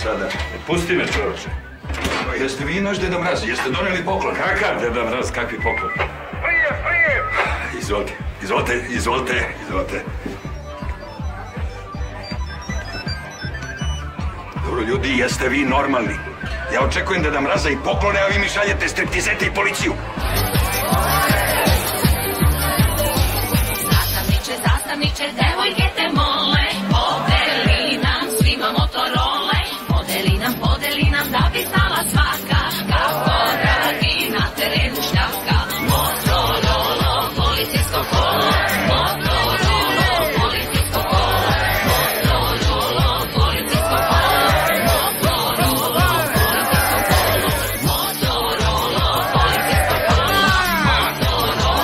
sada? Pusti me, čovječe. Pa jeste vi naš Deda Mraz? Jeste doneli poklon? Kakav Deda Mraz, kakvi poklon? Izvolite. Dobro, ljudi, jeste vi normalni? Ja očekujem Deda Mraza i poklone, a vi mi šaljete striptizete i policiju. Zastavniče, devojke te mole, podeli nam svima motorole, podeli nam da bi znala svaka, kako radi na terenu šljaka. Motorolo, policijsko kolo, Motorolo, policijsko kolo, Motorolo, policijsko kolo, Motorolo, policijsko kolo, Motorolo, policijsko kolo, Motorolo,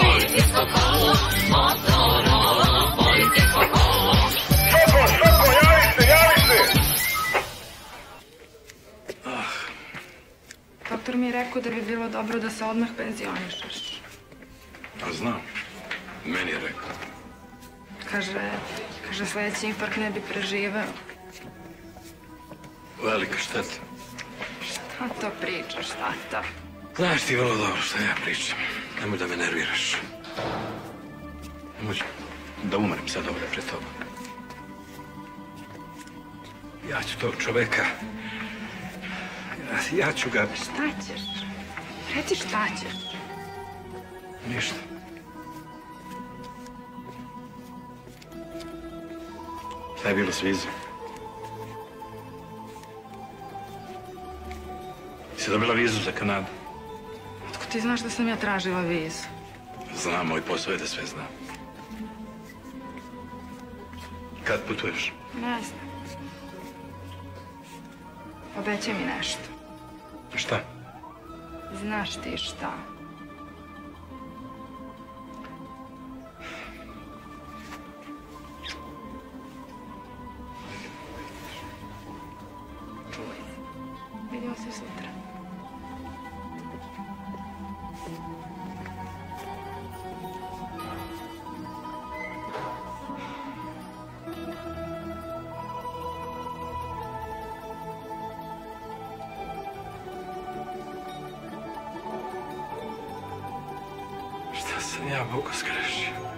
policijsko kolo, Motorolo, policijsko kolo. Šoko, javi se! Doktor mi je rekao da bi bilo dobro da se odmah penzionišeš. A znam, meni je rekao. Kaže sledeći infarkt ne bi preživeo. Velika šteta. Šta to pričaš, tata? Znaš ti vrlo dobro što ja pričam. Nemoj da me nerviraš. Nemoj da umrem sad ovdje pred tobom. Ja ću tog čoveka... Ja ću ga... Šta ćeš? Reci šta ćeš? Ništa. Šta je bilo s vizom? Si dobila vizu za Kanadu? Otko ti znaš da sam ja tražila vizu? Znam, moj posao je da sve znam. Kad putuješ? Ne znam. Obećaj mi nešto. Šta? Znaš ti šta? Čuvaj. Vidimo se sutra. Šta sam ja mogu sgrešiti?